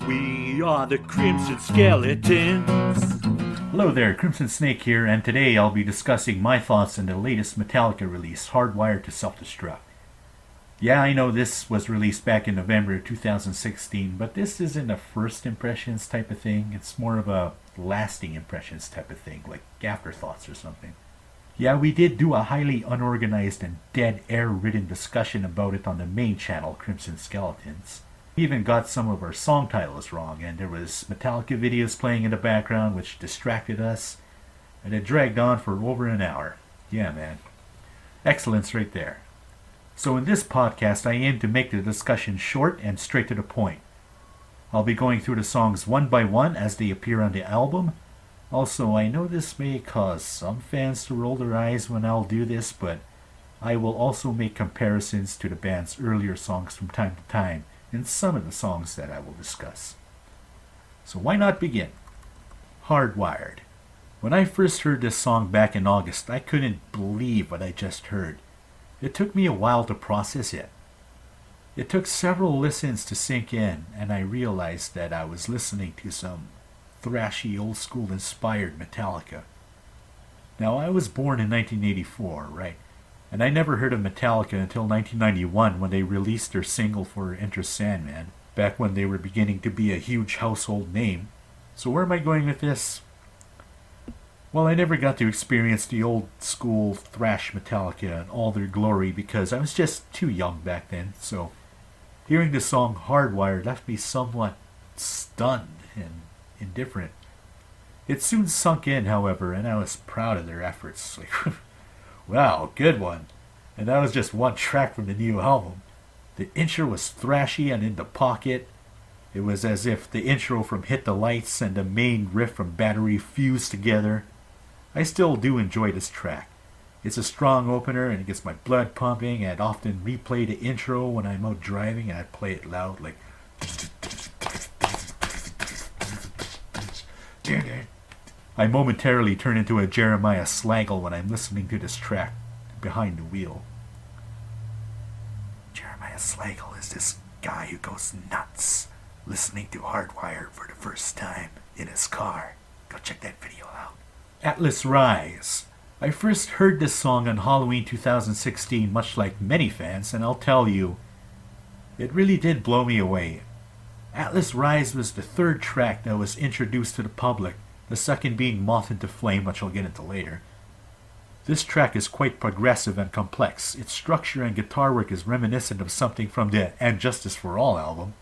We are the Crimson Skeletons. Hello there, Crimson Snake here, and today I'll be discussing my thoughts on the latest Metallica release, Hardwired to Self-Destruct. Yeah, I know this was released back in November 2016, but this isn't a first impressions type of thing. It's more of a lasting impressions type of thing, like Afterthoughts or something. Yeah, we did do a highly unorganized and dead air-ridden discussion about it on the main channel, Crimson Skeletons. We even got some of our song titles wrong, and there was Metallica videos playing in the background which distracted us, and it dragged on for over an hour. Yeah, man. Excellence right there. So in this podcast, I aim to make the discussion short and straight to the point. I'll be going through the songs one by one as they appear on the album. Also, I know this may cause some fans to roll their eyes when I'll do this, but I will also make comparisons to the band's earlier songs from time to time in some of the songs that I will discuss. So why not begin? Hardwired. When I first heard this song back in August, I couldn't believe what I just heard. It took me a while to process it. It took several listens to sink in, and I realized that I was listening to some thrashy, old-school inspired Metallica. Now, I was born in 1984, right? And I never heard of Metallica until 1991 when they released their single for Enter Sandman, back when they were beginning to be a huge household name. So where am I going with this? Well, I never got to experience the old-school thrash Metallica in all their glory because I was just too young back then, so hearing the song Hardwired left me somewhat stunned and indifferent. It soon sunk in, however, and I was proud of their efforts. Like, wow, good one. And that was just one track from the new album. The intro was thrashy and in the pocket. It was as if the intro from Hit the Lights and the main riff from Battery fused together. I still do enjoy this track. It's a strong opener and it gets my blood pumping. I'd often replay the intro when I'm out driving and I'd play it loud like... I momentarily turn into a Jeremiah Slagle when I'm listening to this track behind the wheel. Jeremiah Slagle is this guy who goes nuts listening to Hardwired for the first time in his car. Go check that video out. Atlas Rise. I first heard this song on Halloween 2016, much like many fans, and I'll tell you, it really did blow me away. Atlas Rise was the third track that was introduced to the public, the second being Moth into Flame, which I'll get into later. This track is quite progressive and complex. Its structure and guitar work is reminiscent of something from the And Justice for All album.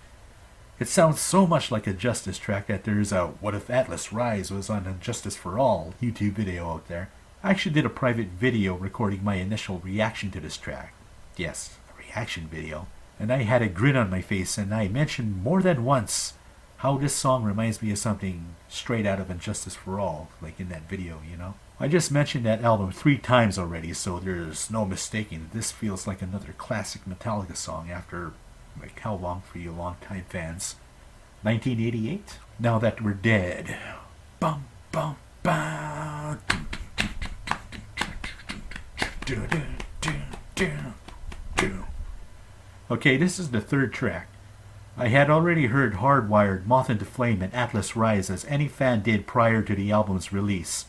It sounds so much like a Justice track that there's a What If Atlas Rise was on a Justice for All YouTube video out there. I actually did a private video recording my initial reaction to this track. Yes, a reaction video. And I had a grin on my face, and I mentioned more than once how this song reminds me of something straight out of Injustice for All, like in that video, you know? I just mentioned that album 3 times already, so there's no mistaking that this feels like another classic Metallica song after, like, how long for you longtime fans? 1988? Now That We're Dead. Bum, bum, bum. Okay, this is the third track. I had already heard Hardwired, Moth into Flame, and Atlas Rise as any fan did prior to the album's release.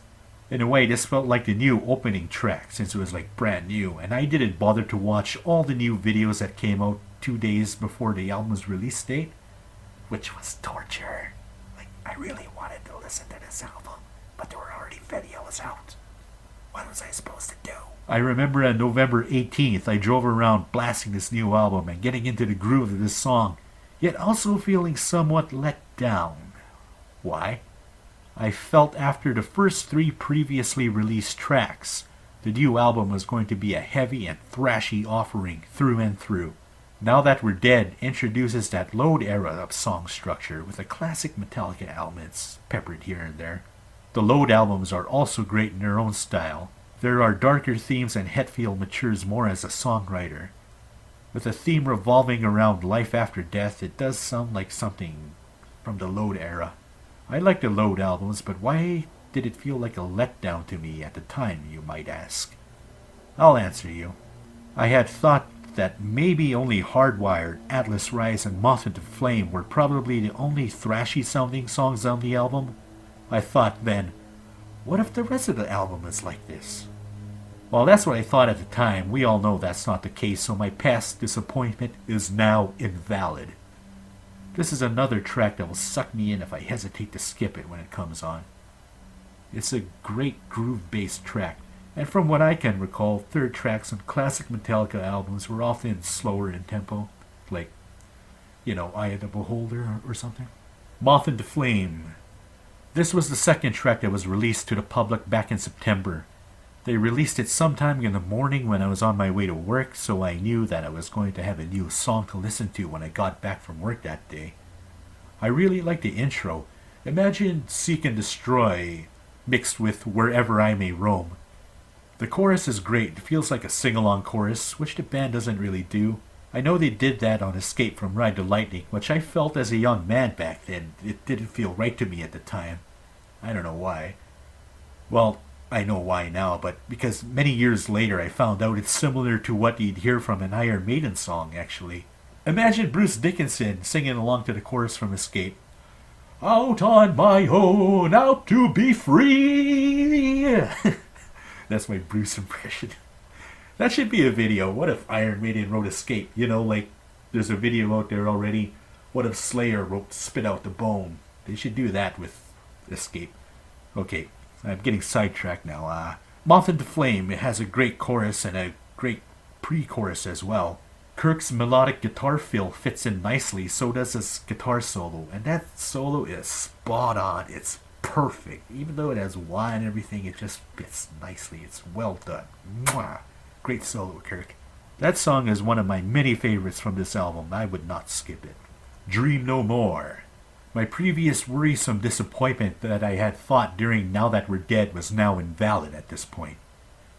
In a way, this felt like the new opening track, since it was like brand new, and I didn't bother to watch all the new videos that came out 2 days before the album's release date, which was torture. Like, I really wanted to listen to this album, but there were already videos out. What was I supposed to do? I remember on November 18th, I drove around blasting this new album and getting into the groove of this song, yet also feeling somewhat let down. Why? I felt after the first 3 previously released tracks, the new album was going to be a heavy and thrashy offering through and through. Now That We're Dead introduces that Load era of song structure with the classic Metallica elements peppered here and there. The Load albums are also great in their own style. There are darker themes and Hetfield matures more as a songwriter. With a theme revolving around life after death, it does sound like something from the Load era. I like the Load albums, but why did it feel like a letdown to me at the time, you might ask? I'll answer you. I had thought that maybe only Hardwired, Atlas Rise, and Moth into Flame were probably the only thrashy sounding songs on the album, I thought then, what if the rest of the album is like this? Well, that's what I thought at the time. We all know that's not the case, so my past disappointment is now invalid. This is another track that will suck me in if I hesitate to skip it when it comes on. It's a great groove-based track, and from what I can recall, third tracks on classic Metallica albums were often slower in tempo, like, Eye of the Beholder or something. Moth into Flame. This was the second track that was released to the public back in September. They released it sometime in the morning when I was on my way to work, so I knew that I was going to have a new song to listen to when I got back from work that day. I really like the intro. Imagine Seek and Destroy mixed with Wherever I May Roam. The chorus is great. It feels like a sing-along chorus, which the band doesn't really do. I know they did that on Escape from Ride the Lightning, which I felt as a young man back then. It didn't feel right to me at the time. I don't know why. Well, I know why now, but because many years later I found out it's similar to what you'd hear from an Iron Maiden song, actually. Imagine Bruce Dickinson singing along to the chorus from Escape. Out on my own, out to be free. That's my Bruce impression. That should be a video. What if Iron Maiden wrote Escape? Like there's a video out there already. What if Slayer wrote Spit Out the Bone? They should do that with Escape. Okay. I'm getting sidetracked now. Moth into Flame, it has a great chorus and a great pre-chorus as well. Kirk's melodic guitar fill fits in nicely, so does his guitar solo. And that solo is spot on. It's perfect. Even though it has wah and everything, it just fits nicely. It's well done. Mwah. Great solo, Kirk. That song is one of my many favorites from this album. I would not skip it. Dream No More. My previous worrisome disappointment that I had thought during Now That We're Dead was now invalid at this point.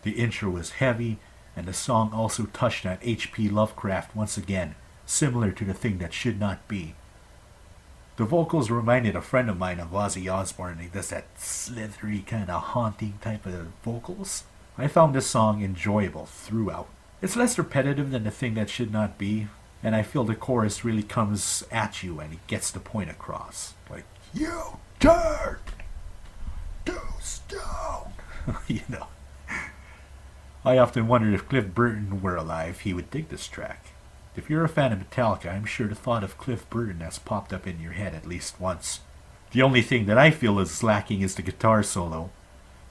The intro was heavy, and the song also touched on H.P. Lovecraft once again, similar to The Thing That Should Not Be. The vocals reminded a friend of mine of Ozzy Osbourne. He does that slithery kind of haunting type of vocals. I found this song enjoyable throughout. It's less repetitive than The Thing That Should Not Be, and I feel the chorus really comes at you and it gets the point across. Like, you dirt! To stone! I often wondered if Cliff Burton were alive, he would dig this track. If you're a fan of Metallica, I'm sure the thought of Cliff Burton has popped up in your head at least once. The only thing that I feel is lacking is the guitar solo.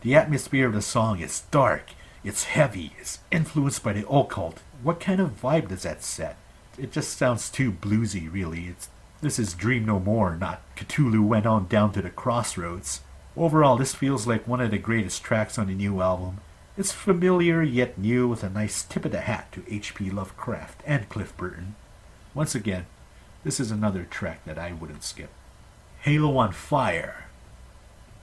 The atmosphere of the song is dark, it's heavy, it's influenced by the occult. What kind of vibe does that set? It just sounds too bluesy, really. This is Dream No More, not Cthulhu Went On Down to the Crossroads. Overall, this feels like one of the greatest tracks on the new album. It's familiar yet new with a nice tip of the hat to H.P. Lovecraft and Cliff Burton. Once again, this is another track that I wouldn't skip. Halo on Fire.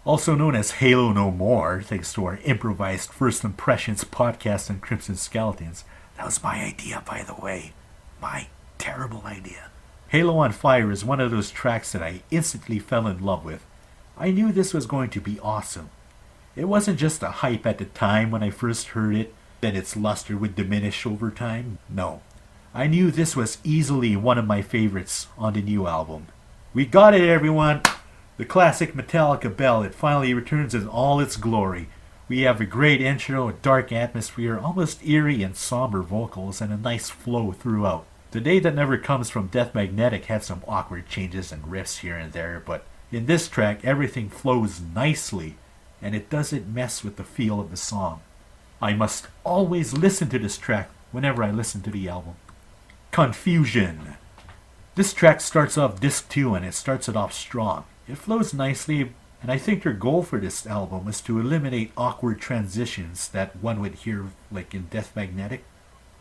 Also known as Halo No More, thanks to our improvised First Impressions podcast on Crimson Skeletons. That was my idea, by the way. My terrible idea. Halo on Fire is one of those tracks that I instantly fell in love with. I knew this was going to be awesome. It wasn't just a hype at the time when I first heard it, then its luster would diminish over time. No. I knew this was easily one of my favorites on the new album. We got it, everyone! The classic Metallica bell, it finally returns in all its glory. We have a great intro, a dark atmosphere, almost eerie and somber vocals, and a nice flow throughout. The Day That Never Comes from Death Magnetic had some awkward changes and riffs here and there, but in this track everything flows nicely, and it doesn't mess with the feel of the song. I must always listen to this track whenever I listen to the album. Confusion. This track starts off disc 2 and it starts it off strong. It flows nicely, and I think their goal for this album is to eliminate awkward transitions that one would hear like in Death Magnetic.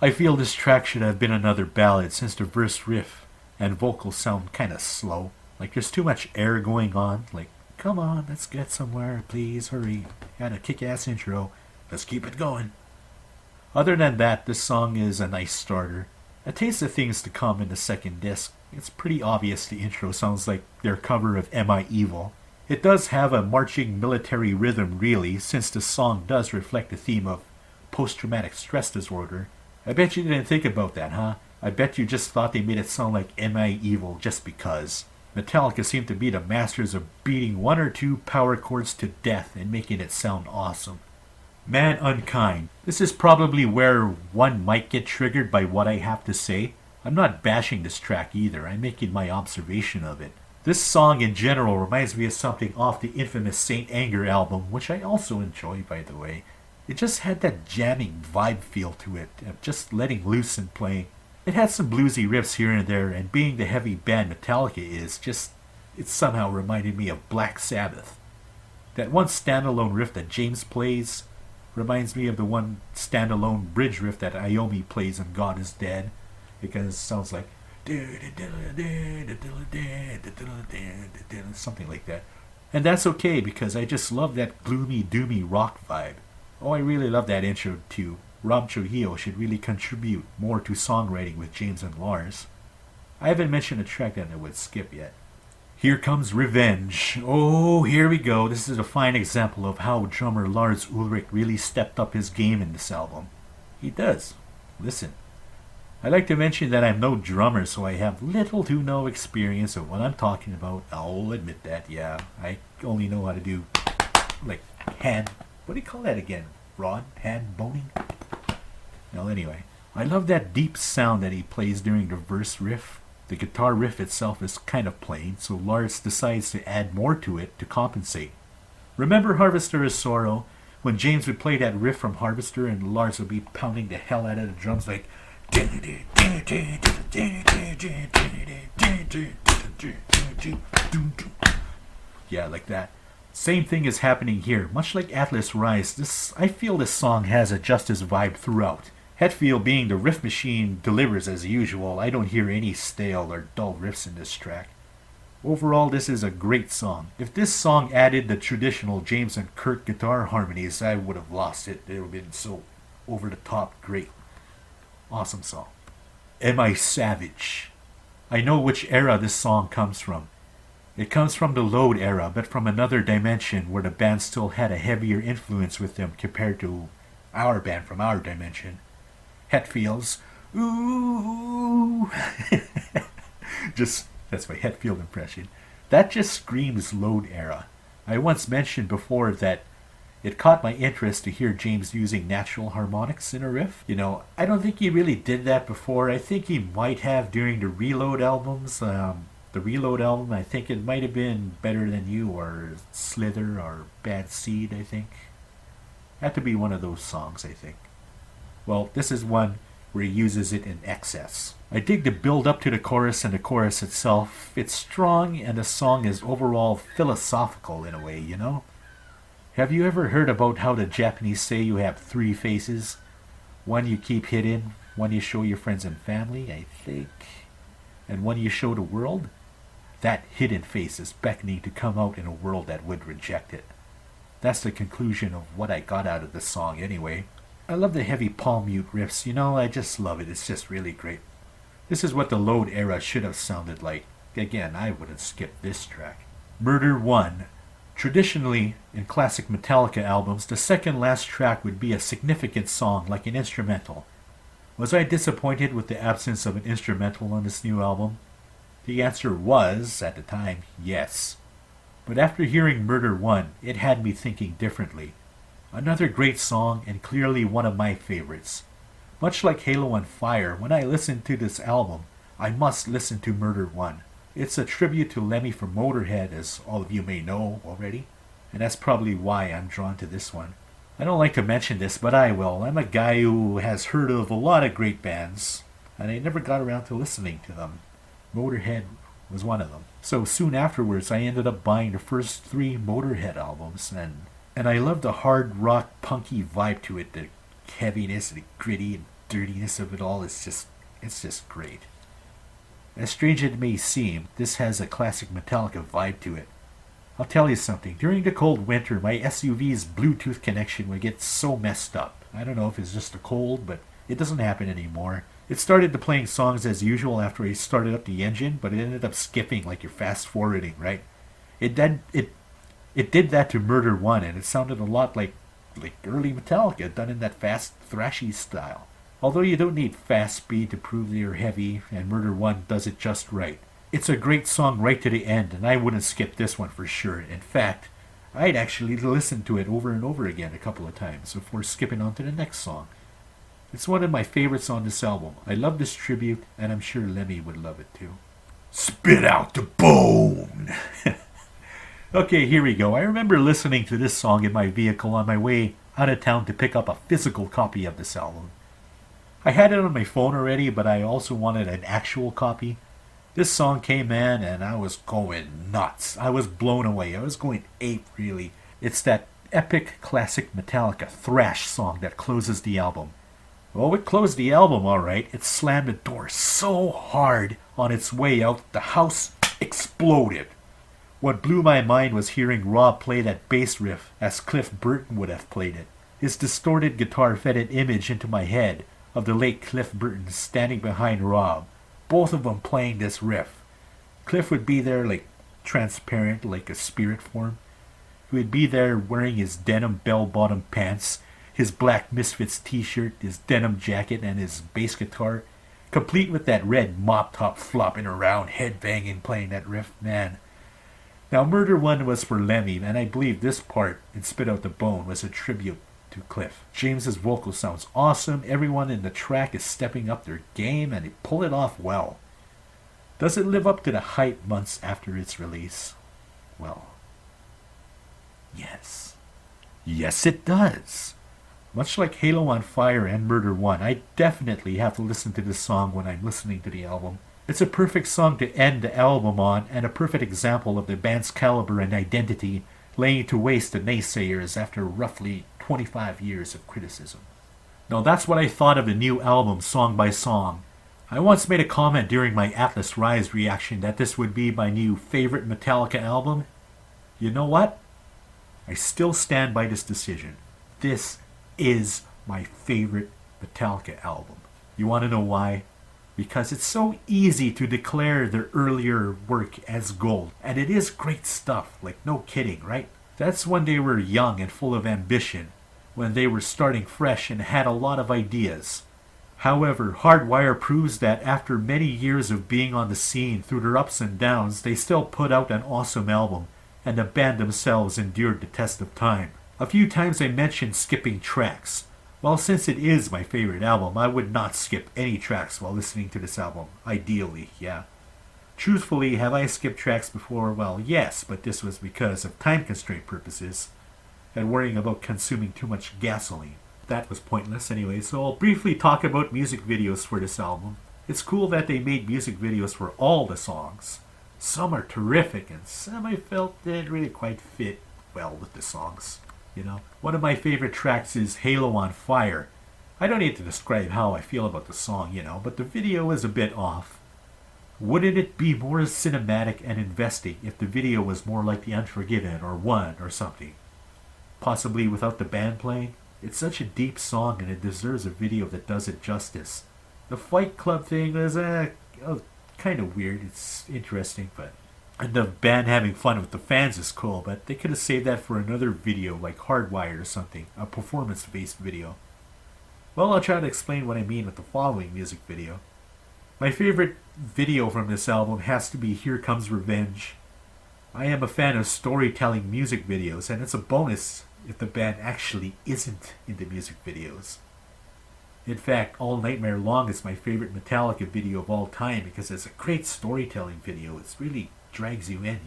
I feel this track should have been another ballad since the verse riff and vocals sound kinda slow. Like there's too much air going on, like, come on, let's get somewhere, please, hurry. Got a kick-ass intro, let's keep it going. Other than that, this song is a nice starter. A taste of things to come in the second disc. It's pretty obvious the intro sounds like their cover of Am I Evil? It does have a marching military rhythm really, since the song does reflect the theme of post-traumatic stress disorder. I bet you didn't think about that, huh? I bet you just thought they made it sound like M.I. Evil just because. Metallica seemed to be the masters of beating one or two power chords to death and making it sound awesome. Man Unkind. This is probably where one might get triggered by what I have to say. I'm not bashing this track either, I'm making my observation of it. This song in general reminds me of something off the infamous Saint Anger album, which I also enjoy, by the way. It just had that jamming vibe feel to it, of just letting loose and playing. It had some bluesy riffs here and there, and being the heavy band Metallica is, it somehow reminded me of Black Sabbath. That one standalone riff that James plays reminds me of the one standalone bridge riff that Iommi plays in God Is Dead. Because it sounds like something like that. And that's okay because I just love that gloomy, doomy rock vibe. Oh, I really love that intro too. Rob Trujillo should really contribute more to songwriting with James and Lars. I haven't mentioned a track that I would skip yet. Here comes Revenge. Oh, here we go. This is a fine example of how drummer Lars Ulrich really stepped up his game in this album. He does. Listen. I like to mention that I'm no drummer, so I have little to no experience of what I'm talking about. I'll admit that, yeah. I only know how to do, like, hand... What do you call that again? Rod? Hand boning? Well, anyway. I love that deep sound that he plays during the verse riff. The guitar riff itself is kind of plain, so Lars decides to add more to it to compensate. Remember Harvester of Sorrow? When James would play that riff from Harvester and Lars would be pounding the hell out of the drums like... Yeah, like that. Same thing is happening here. Much like Atlas Rise, I feel this song has a Justice vibe throughout. Hetfield being the riff machine delivers as usual. I don't hear any stale or dull riffs in this track. Overall, this is a great song. If this song added the traditional James and Kurt guitar harmonies, I would have lost it. It would have been so over the top great. Awesome song. Am I Savage? I know which era this song comes from. It comes from the Load era, but from another dimension where the band still had a heavier influence with them compared to our band from our dimension. Hetfield's ooh. That's my Hetfield impression. That just screams Load era. I once mentioned before that it caught my interest to hear James using natural harmonics in a riff. You know, I don't think he really did that before. I think he might have during the Reload albums. The Reload album, I think it might have been Better Than You or Slither or Bad Seed, I think. Had to be one of those songs, I think. Well, this is one where he uses it in excess. I dig the build up to the chorus and the chorus itself. It's strong and the song is overall philosophical in a way, you know? Have you ever heard about how the Japanese say you have 3 faces? One you keep hidden, one you show your friends and family, I think, and one you show the world? That hidden face is beckoning to come out in a world that would reject it. That's the conclusion of what I got out of this song anyway. I love the heavy palm mute riffs, you know, I just love it, it's just really great. This is what the Load era should have sounded like. Again, I wouldn't skip this track. Murder 1. Traditionally, in classic Metallica albums, the second last track would be a significant song, like an instrumental. Was I disappointed with the absence of an instrumental on this new album? The answer was, at the time, yes. But after hearing Murder 1, it had me thinking differently. Another great song and clearly one of my favorites. Much like Halo on Fire, when I listen to this album, I must listen to Murder 1. It's a tribute to Lemmy from Motorhead, as all of you may know already, and that's probably why I'm drawn to this one. I don't like to mention this, but I will. I'm a guy who has heard of a lot of great bands, and I never got around to listening to them. Motorhead was one of them. So soon afterwards, I ended up buying the first 3 Motorhead albums, and I love the hard rock punky vibe to it, the heaviness, the gritty and dirtiness of it all. It's just great. As strange as it may seem, this has a classic Metallica vibe to it. I'll tell you something, during the cold winter, my SUV's Bluetooth connection would get so messed up. I don't know if it's just a cold, but it doesn't happen anymore. It started to playing songs as usual after I started up the engine, but it ended up skipping like you're fast forwarding, right? It did that to Murder 1, and it sounded a lot like early Metallica, done in that fast, thrashy style. Although you don't need fast speed to prove they're heavy, and Murder 1 does it just right. It's a great song right to the end, and I wouldn't skip this one for sure. In fact, I'd actually listen to it over and over again a couple of times before skipping on to the next song. It's one of my favorites on this album. I love this tribute, and I'm sure Lemmy would love it too. Spit out the bone! Okay, here we go. I remember listening to this song in my vehicle on my way out of town to pick up a physical copy of this album. I had it on my phone already, but I also wanted an actual copy. This song came in and I was going nuts. I was blown away. I was going ape, really. It's that epic classic Metallica thrash song that closes the album. Well, it closed the album all right. It slammed the door so hard on its way out, the house exploded. What blew my mind was hearing Rob play that bass riff as Cliff Burton would have played it. His distorted guitar fed an image into my head of the late Cliff Burton standing behind Rob, both of them playing this riff. Cliff would be there like transparent, like a spirit form. He would be there wearing his denim bell-bottom pants, his black Misfits t-shirt, his denim jacket, and his bass guitar, complete with that red mop top flopping around, head-banging, playing that riff, man. Now, Murder 1 was for Lemmy, and I believe this part in Spit Out the Bone was a tribute to Cliff. James's vocal sounds awesome, everyone in the track is stepping up their game, and they pull it off well. Does it live up to the hype months after its release? Well, yes. Yes, it does. Much like Halo on Fire and Murder 1, I definitely have to listen to this song when I'm listening to the album. It's a perfect song to end the album on, and a perfect example of the band's caliber and identity laying to waste the naysayers after roughly 25 years of criticism. Now that's what I thought of the new album song by song. I once made a comment during my Atlas Rise reaction that this would be my new favorite Metallica album. You know what? I still stand by this decision. This is my favorite Metallica album. You want to know why? Because it's so easy to declare their earlier work as gold. And it is great stuff, like no kidding, right? That's when they were young and full of ambition, when they were starting fresh and had a lot of ideas. However, Hardwired proves that after many years of being on the scene through their ups and downs, they still put out an awesome album, and the band themselves endured the test of time. A few times I mentioned skipping tracks. Well, since it is my favorite album, I would not skip any tracks while listening to this album. Ideally, yeah. Truthfully, have I skipped tracks before? Well, yes, but this was because of time constraint purposes and worrying about consuming too much gasoline. That was pointless anyway, so I'll briefly talk about music videos for this album. It's cool that they made music videos for all the songs. Some are terrific, and some I felt didn't really quite fit well with the songs. You know, one of my favorite tracks is Halo on Fire. I don't need to describe how I feel about the song, but the video is a bit off. Wouldn't it be more cinematic and investing if the video was more like The Unforgiven or One or something? Possibly without the band playing? It's such a deep song and it deserves a video that does it justice. The Fight Club thing is kind of weird. It's interesting, but... And the band having fun with the fans is cool, but they could have saved that for another video like Hardwired or something, a performance-based video. Well, I'll try to explain what I mean with the following music video. My favorite video from this album has to be Here Comes Revenge. I am a fan of storytelling music videos, and it's a bonus if the band actually isn't in the music videos. In fact, All Nightmare Long is my favorite Metallica video of all time because it's a great storytelling video. It's really drags you in,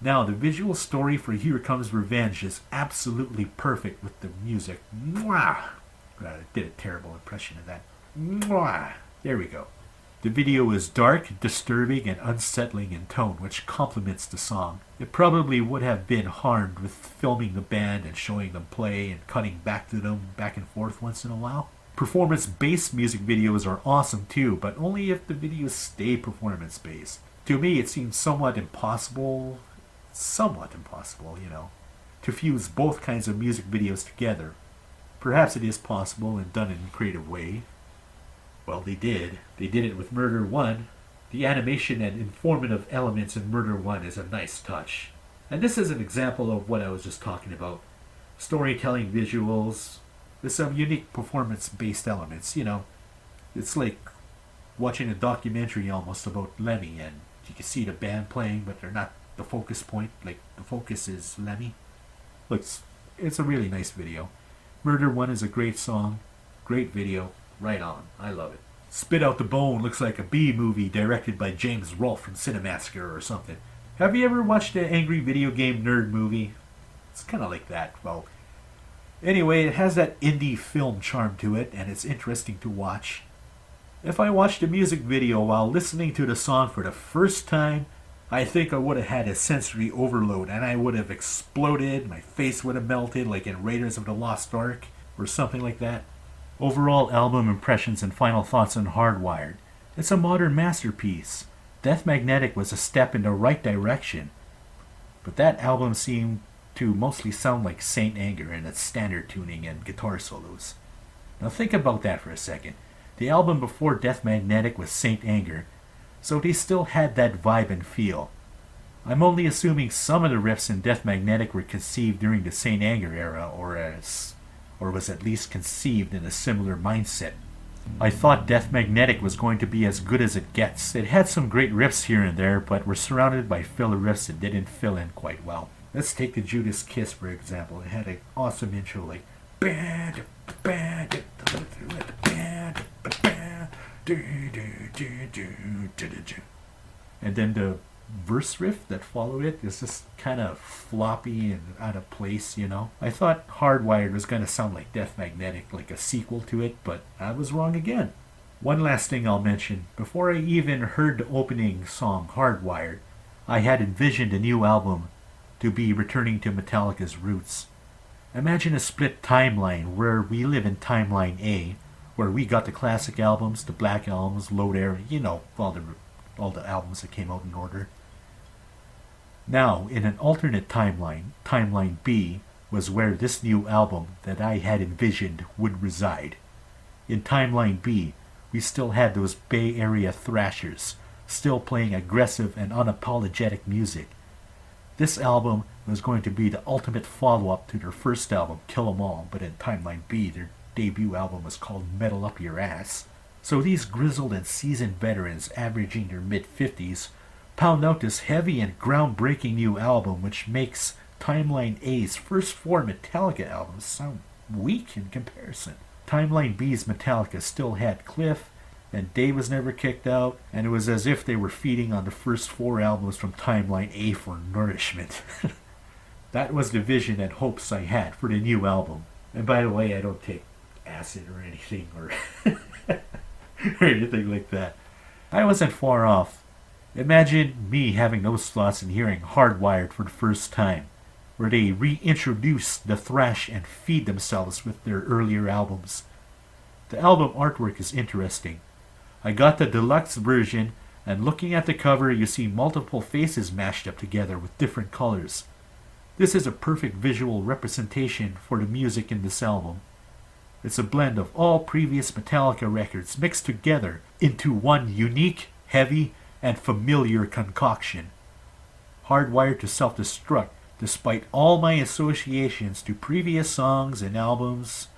Now, the visual story for Here Comes Revenge is absolutely perfect with the music. Mwah! I did a terrible impression of that. Mwah! There we go. The video is dark, disturbing, and unsettling in tone, which complements the song. It probably would have been harmed with filming the band and showing them play and cutting back to them back and forth once in a while. Performance-based music videos are awesome too, but only if the videos stay performance-based. To me, it seems somewhat impossible, to fuse both kinds of music videos together. Perhaps it is possible and done in a creative way. Well, they did. They did it with Murder 1. The animation and informative elements in Murder 1 is a nice touch. And this is an example of what I was just talking about. Storytelling visuals with some unique performance-based elements, It's like watching a documentary almost about Lemmy, and you can see the band playing, but they're not the focus point. Like, the focus is Lemmy. Looks, it's a really nice video. Murder One is a great song, great video, right on. I love it. Spit Out the Bone looks like a B movie directed by James Rolfe from Cinemassacre or something. Have you ever watched the Angry Video Game Nerd movie? It's kind of like that. Well, anyway, it has that indie film charm to it, and it's interesting to watch. If I watched a music video while listening to the song for the first time, I think I would have had a sensory overload, and I would have exploded, my face would have melted like in Raiders of the Lost Ark, or something like that. Overall album impressions and final thoughts on Hardwired. It's a modern masterpiece. Death Magnetic was a step in the right direction, but that album seemed to mostly sound like Saint Anger in its standard tuning and guitar solos. Now think about that for a second. The album before Death Magnetic was Saint Anger, so they still had that vibe and feel. I'm only assuming some of the riffs in Death Magnetic were conceived during the Saint Anger era, or was at least conceived in a similar mindset. I thought Death Magnetic was going to be as good as it gets. It had some great riffs here and there, but were surrounded by filler riffs that didn't fill in quite well. Let's take the Judas Kiss for example. It had an awesome intro like and then the verse riff that followed it is just kind of floppy and out of place, you know. I thought Hardwired was going to sound like Death Magnetic, like a sequel to it, but I was wrong again. One last thing I'll mention. Before I even heard the opening song Hardwired, I had envisioned a new album to be returning to Metallica's roots. Imagine a split timeline where we live in timeline A, where we got the classic albums, the Black Albums, Load Air, you know, all the albums that came out in order. Now, in an alternate timeline, timeline B was where this new album that I had envisioned would reside. In timeline B, we still had those Bay Area thrashers, still playing aggressive and unapologetic music. This album was going to be the ultimate follow-up to their first album, Kill 'Em All, but in timeline B, their debut album was called Metal Up Your Ass. So these grizzled and seasoned veterans, averaging their mid-50s, pound out this heavy and groundbreaking new album, which makes Timeline A's first 4 Metallica albums sound weak in comparison. Timeline B's Metallica still had Cliff, and Dave was never kicked out, and it was as if they were feeding on the first 4 albums from Timeline A for nourishment. That was the vision and hopes I had for the new album. And by the way, I don't take acid or anything or anything like that. I wasn't far off. Imagine me having those thoughts and hearing Hardwired for the first time, where they reintroduce the thrash and feed themselves with their earlier albums. The album artwork is interesting. I got the deluxe version, and looking at the cover you see multiple faces mashed up together with different colors. This is a perfect visual representation for the music in this album. It's a blend of all previous Metallica records mixed together into one unique, heavy, and familiar concoction. Hardwired to Self-Destruct, despite all my associations to previous songs and albums,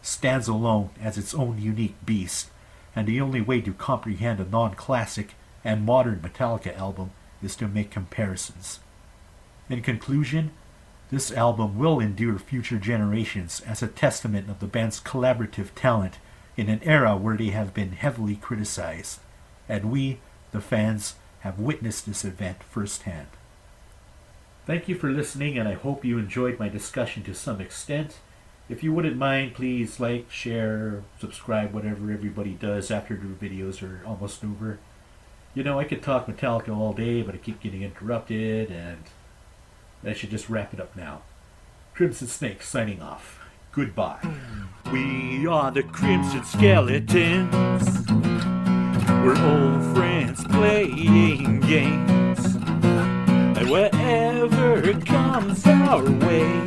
stands alone as its own unique beast, and the only way to comprehend a non-classic and modern Metallica album is to make comparisons. In conclusion, this album will endure future generations as a testament of the band's collaborative talent in an era where they have been heavily criticized, and we, the fans, have witnessed this event firsthand. Thank you for listening, and I hope you enjoyed my discussion to some extent. If you wouldn't mind, please like, share, subscribe, whatever everybody does after their videos are almost over. You know, I could talk Metallica all day, but I keep getting interrupted, and I should just wrap it up now. Crimson Snake signing off. Goodbye. We are the Crimson Skeletons. We're old friends playing games. And whatever comes our way,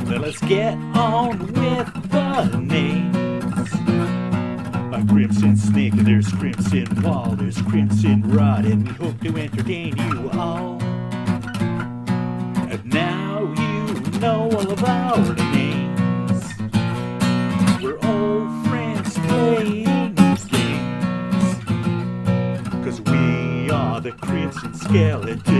then let's get on with the names. A Crimson Snake, there's Crimson Wall, there's Crimson Rod, and we hope to entertain you all. And now you know all about our names. We're old friends playing skeletons.